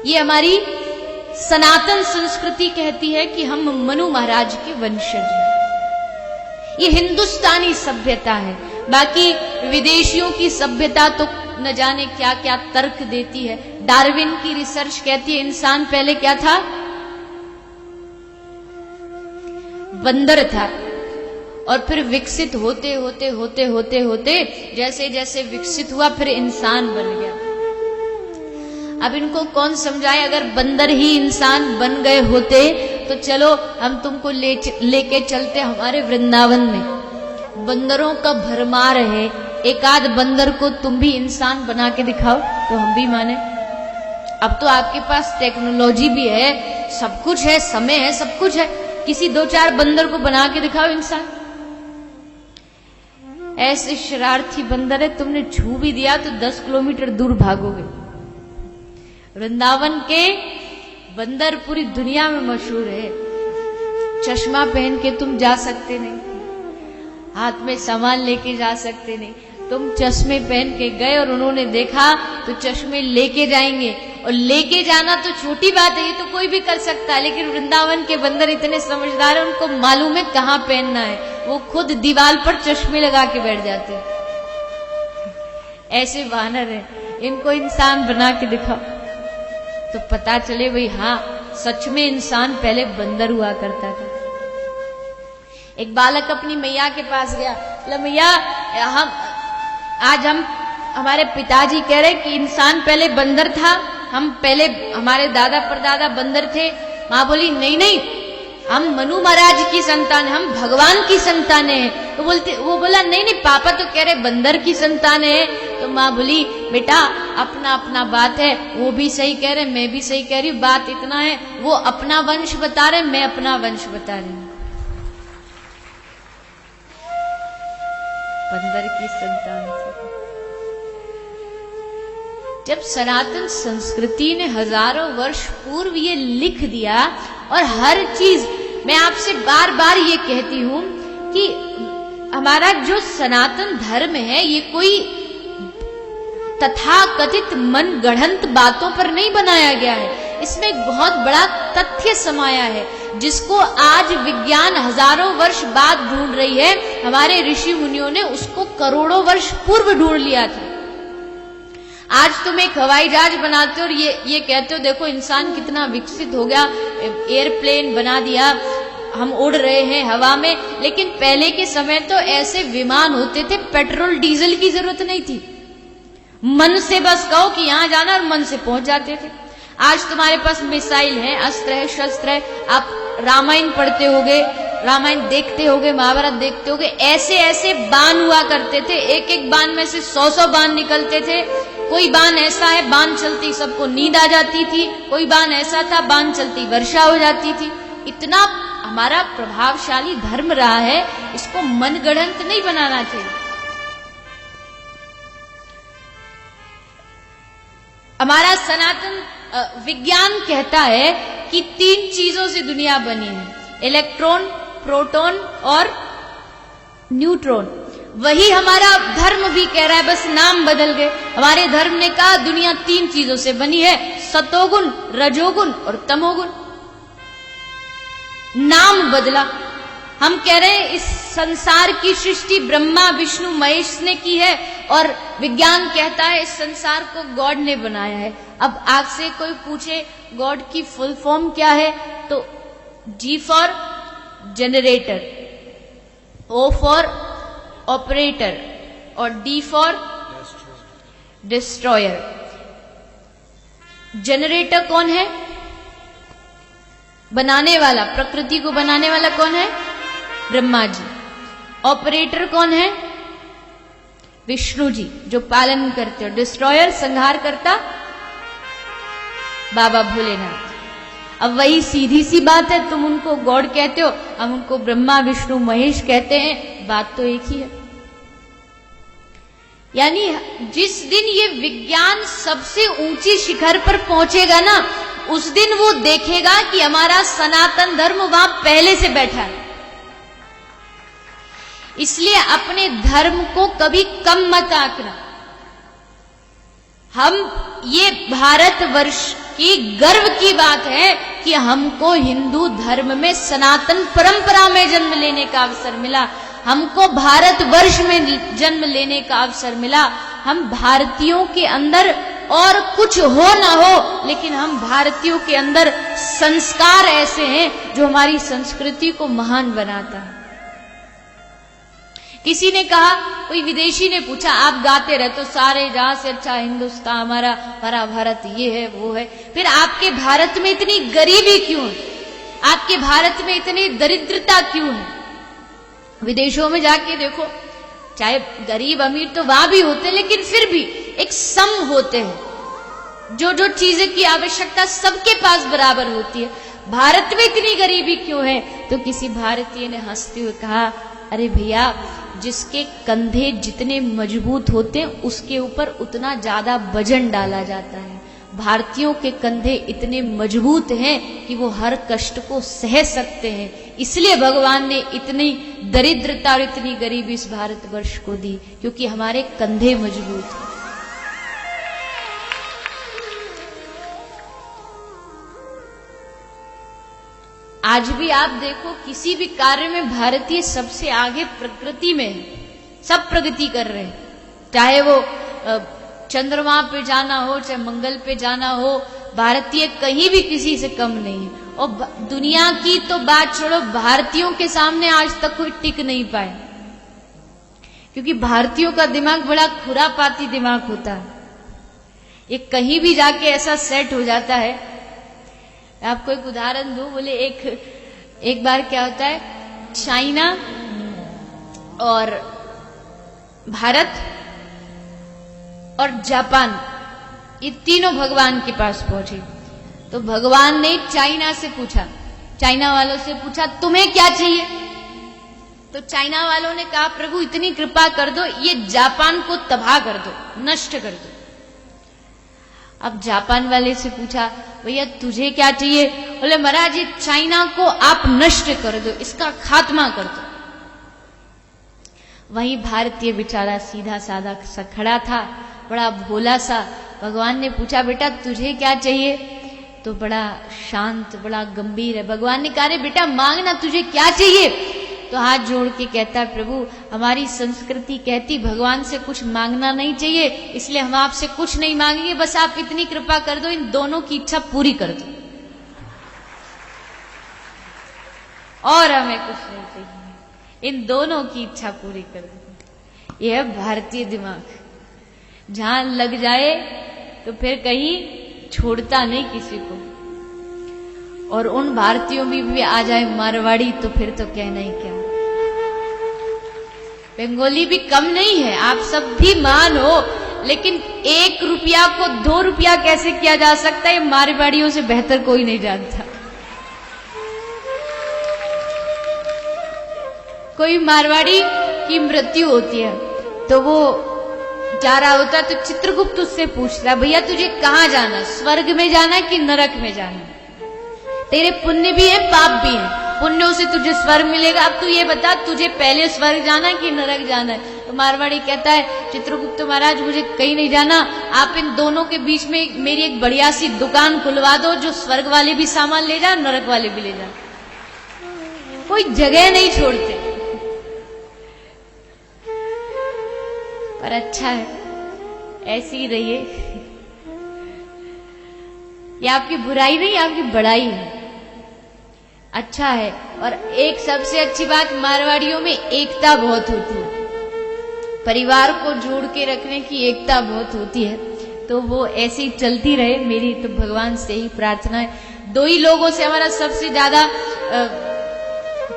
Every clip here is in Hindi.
ये हमारी सनातन संस्कृति कहती है कि हम मनु महाराज के वंशज हैं। ये हिंदुस्तानी सभ्यता है। बाकी विदेशियों की सभ्यता तो न जाने क्या क्या तर्क देती है। डार्विन की रिसर्च कहती है इंसान पहले क्या था, बंदर था, और फिर विकसित होते होते होते होते होते जैसे जैसे विकसित हुआ फिर इंसान बन गया। अब इनको कौन समझाए, अगर बंदर ही इंसान बन गए होते तो चलो हम तुमको लेके चलते हमारे वृंदावन में। बंदरों का भरमार है, एक आध बंदर को तुम भी इंसान बना के दिखाओ तो हम भी माने। अब तो आपके पास टेक्नोलॉजी भी है, सब कुछ है, समय है, सब कुछ है, किसी दो चार बंदर को बना के दिखाओ इंसान। ऐसे शरारती बंदर है, तुमने छू भी दिया तो 10 किलोमीटर दूर भागोगे। वृंदावन के बंदर पूरी दुनिया में मशहूर है। चश्मा पहन के तुम जा सकते नहीं, हाथ में सामान लेके जा सकते नहीं। तुम चश्मे पहन के गए और उन्होंने देखा तो चश्मे लेके जाएंगे, और लेके जाना तो छोटी बात है, ये तो कोई भी कर सकता है, लेकिन वृंदावन के बंदर इतने समझदार है, उनको मालूम है कहाँ पहनना है। वो खुद दीवार पर चश्मे लगा के बैठ जाते हैं। ऐसे वानर है, इनको इंसान बना के दिखाओ तो पता चले भाई हाँ सच में इंसान पहले बंदर हुआ करता था। एक बालक अपनी मैया के पास गया, बोला मैया हम हमारे पिताजी कह रहे कि इंसान पहले बंदर था, हम पहले हमारे दादा परदादा बंदर थे। माँ बोली नहीं नहीं, हम मनु महाराज की संतान, हम भगवान की संतान है। तो वो बोला नहीं नहीं पापा तो कह रहे बंदर की संतान है। तो माँ बोली बेटा अपना अपना बात है, वो भी सही कह रहे, मैं भी सही कह रही हूँ, बात इतना है वो अपना वंश बता रहे, मैं अपना वंश बता रही हूँ। बंदर की संतान से जब सनातन संस्कृति ने हजारों वर्ष पूर्व ये लिख दिया, और हर चीज मैं आपसे बार बार ये कहती हूं कि हमारा जो सनातन धर्म है ये कोई तथाकथित मन गढ़ंत बातों पर नहीं बनाया गया है। इसमें एक बहुत बड़ा तथ्य समाया है जिसको आज विज्ञान हजारों वर्ष बाद ढूंढ रही है। हमारे ऋषि मुनियों ने उसको करोड़ों वर्ष पूर्व ढूंढ लिया था। आज तुम एक हवाई जहाज बनाते हो और ये कहते हो देखो इंसान कितना विकसित हो गया, एयरप्लेन बना दिया, हम उड़ रहे हैं हवा में। लेकिन पहले के समय तो ऐसे विमान होते थे, पेट्रोल डीजल की जरूरत नहीं थी, मन से बस कहो कि यहां जाना और मन से पहुंच जाते थे। आज तुम्हारे पास मिसाइल है, अस्त्र है, शस्त्र है। आप रामायण पढ़ते होगे, रामायण देखते होगे, महाभारत देखते होगे, ऐसे ऐसे बाण हुआ करते थे, एक एक बाण में से 100 बाण निकलते थे। कोई बाण ऐसा है बाण चलती सबको नींद आ जाती थी, कोई बाण ऐसा था बाण चलती वर्षा हो जाती थी। इतना हमारा प्रभावशाली धर्म रहा है, इसको मनगढ़ंत नहीं बनाना चाहिए। हमारा सनातन विज्ञान कहता है कि 3 चीजों से दुनिया बनी है, इलेक्ट्रॉन, प्रोटॉन और न्यूट्रॉन। वही हमारा धर्म भी कह रहा है, बस नाम बदल गए। हमारे धर्म ने कहा दुनिया 3 चीजों से बनी है, सतोगुण, रजोगुण और तमोगुण। नाम बदला। हम कह रहे हैं इस संसार की सृष्टि ब्रह्मा विष्णु महेश ने की है, और विज्ञान कहता है इस संसार को गॉड ने बनाया है। अब आपसे कोई पूछे गॉड की फुल फॉर्म क्या है, तो G for generator, O for operator और D फॉर डिस्ट्रॉयर। जनरेटर कौन है? बनाने वाला, प्रकृति को बनाने वाला कौन है? ब्रह्मा जी। ऑपरेटर कौन है? विष्णु जी, जो पालन करते हो। डिस्ट्रॉयर, संहार करता, बाबा भोलेनाथ। अब वही सीधी सी बात है, तुम उनको गॉड कहते हो, हम उनको ब्रह्मा विष्णु महेश कहते हैं, बात तो एक ही है। यानी जिस दिन ये विज्ञान सबसे ऊंची शिखर पर पहुंचेगा ना, उस दिन वो देखेगा कि हमारा सनातन धर्म वहां पहले से बैठा है। इसलिए अपने धर्म को कभी कम मत आंकना। हम ये भारतवर्ष कि गर्व की बात है कि हमको हिंदू धर्म में सनातन परंपरा में जन्म लेने का अवसर मिला, हमको भारतवर्ष में जन्म लेने का अवसर मिला। हम भारतीयों के अंदर और कुछ हो ना हो, लेकिन हम भारतीयों के अंदर संस्कार ऐसे हैं जो हमारी संस्कृति को महान बनाता है। किसी ने कहा, कोई विदेशी ने पूछा, आप गाते रहे तो सारे जहां से अच्छा हिंदुस्तान हमारा, हरा भारत ये है वो है, फिर आपके भारत में इतनी गरीबी क्यों है, आपके भारत में इतनी दरिद्रता क्यों है? विदेशों में जाके देखो, चाहे गरीब अमीर तो वहां भी होते हैं, लेकिन फिर भी एक सम होते हैं, जो जो चीजें की आवश्यकता सबके पास बराबर होती है। भारत में इतनी गरीबी क्यों है? तो किसी भारतीय ने हंसते हुए कहा, अरे भैया, जिसके कंधे जितने मजबूत होते हैं उसके ऊपर उतना ज्यादा वजन डाला जाता है। भारतीयों के कंधे इतने मजबूत हैं कि वो हर कष्ट को सह सकते हैं, इसलिए भगवान ने इतनी दरिद्रता और इतनी गरीबी इस भारतवर्ष को दी, क्योंकि हमारे कंधे मजबूत हैं। आज भी आप देखो, किसी भी कार्य में भारतीय सबसे आगे प्रकृति में है, सब प्रगति कर रहे हैं, चाहे वो चंद्रमा पे जाना हो, चाहे मंगल पे जाना हो, भारतीय कहीं भी किसी से कम नहीं है। और दुनिया की तो बात छोड़ो, भारतीयों के सामने आज तक कोई टिक नहीं पाए, क्योंकि भारतीयों का दिमाग बड़ा खुरापाती दिमाग होता है, ये कहीं भी जाके ऐसा सेट हो जाता है। आपको एक उदाहरण दूं, बोले एक बार क्या होता है, चाइना और भारत और जापान, ये तीनों भगवान के पास पहुंचे। तो भगवान ने चाइना से पूछा, चाइना वालों से पूछा, तुम्हें क्या चाहिए? तो चाइना वालों ने कहा, प्रभु इतनी कृपा कर दो, ये जापान को तबाह कर दो, नष्ट कर दो। अब जापान वाले से पूछा, भैया तुझे क्या चाहिए? बोले महाराज, ये चाइना को आप नष्ट कर दो, इसका खात्मा कर दो। वहीं भारतीय बेचारा सीधा साधा सा खड़ा था, बड़ा भोला सा। भगवान ने पूछा, बेटा तुझे क्या चाहिए? तो बड़ा शांत, बड़ा गंभीर है। भगवान ने कहा, बेटा मांगना, तुझे क्या चाहिए? तो हाथ जोड़ के कहता है, प्रभु हमारी संस्कृति कहती भगवान से कुछ मांगना नहीं चाहिए, इसलिए हम आपसे कुछ नहीं मांगेंगे, बस आप इतनी कृपा कर दो, इन दोनों की इच्छा पूरी कर दो, और हमें कुछ नहीं चाहिए, इन दोनों की इच्छा पूरी कर दो। यह है भारतीय दिमाग, जहां लग जाए तो फिर कहीं छोड़ता नहीं किसी को। और उन भारतीयों में भी आ जाए मारवाड़ी तो फिर तो कहना ही क्या, बंगाली भी कम नहीं है, आप सब भी मान हो, लेकिन 1 रुपया को 2 रुपया कैसे किया जा सकता है, मारवाड़ियों से बेहतर कोई नहीं जानता। कोई मारवाड़ी की मृत्यु होती है तो वो जा रहा होता है, तो चित्रगुप्त उससे पूछता है, भैया तुझे कहाँ जाना, स्वर्ग में जाना कि नरक में जाना? तेरे पुण्य भी है पाप भी है, पुण्यों से तुझे स्वर्ग मिलेगा, अब तू ये बता तुझे पहले स्वर्ग जाना है कि नरक जाना है? तो मारवाड़ी कहता है, चित्रगुप्त महाराज मुझे कहीं नहीं जाना, आप इन दोनों के बीच में मेरी एक बढ़िया सी दुकान खुलवा दो, जो स्वर्ग वाले भी सामान ले जाए, नरक वाले भी ले जाए, कोई जगह नहीं छोड़ते। पर अच्छा है, ऐसी ही रहिए, ये आपकी बुराई नहीं, आपकी बड़ाई है, अच्छा है। और एक सबसे अच्छी बात, मारवाड़ियों में एकता बहुत होती है, परिवार को जोड़ के रखने की एकता बहुत होती है, तो वो ऐसी चलती रहे, मेरी तो भगवान से ही प्रार्थना है। 2 ही लोगों से हमारा सबसे ज्यादा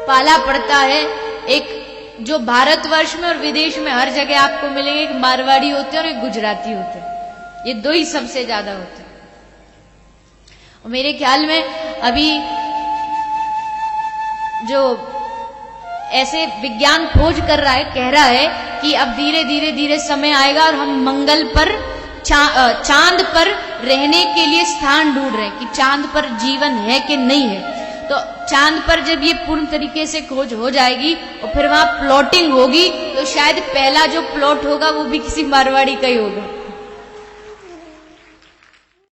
पाला पड़ता है, एक जो भारतवर्ष में और विदेश में हर जगह आपको मिलेंगे, एक मारवाड़ी होते हैं और एक गुजराती होते हैं, ये 2 ही सबसे ज्यादा होते हैं। और मेरे ख्याल में अभी जो ऐसे विज्ञान खोज कर रहा है, कह रहा है कि अब धीरे धीरे समय आएगा और हम मंगल पर चांद पर रहने के लिए स्थान ढूंढ रहे हैं कि चांद पर जीवन है कि नहीं है। तो चांद पर जब ये पूर्ण तरीके से खोज हो जाएगी और फिर वहां प्लॉटिंग होगी, तो शायद पहला जो प्लॉट होगा वो भी किसी मारवाड़ी का ही होगा।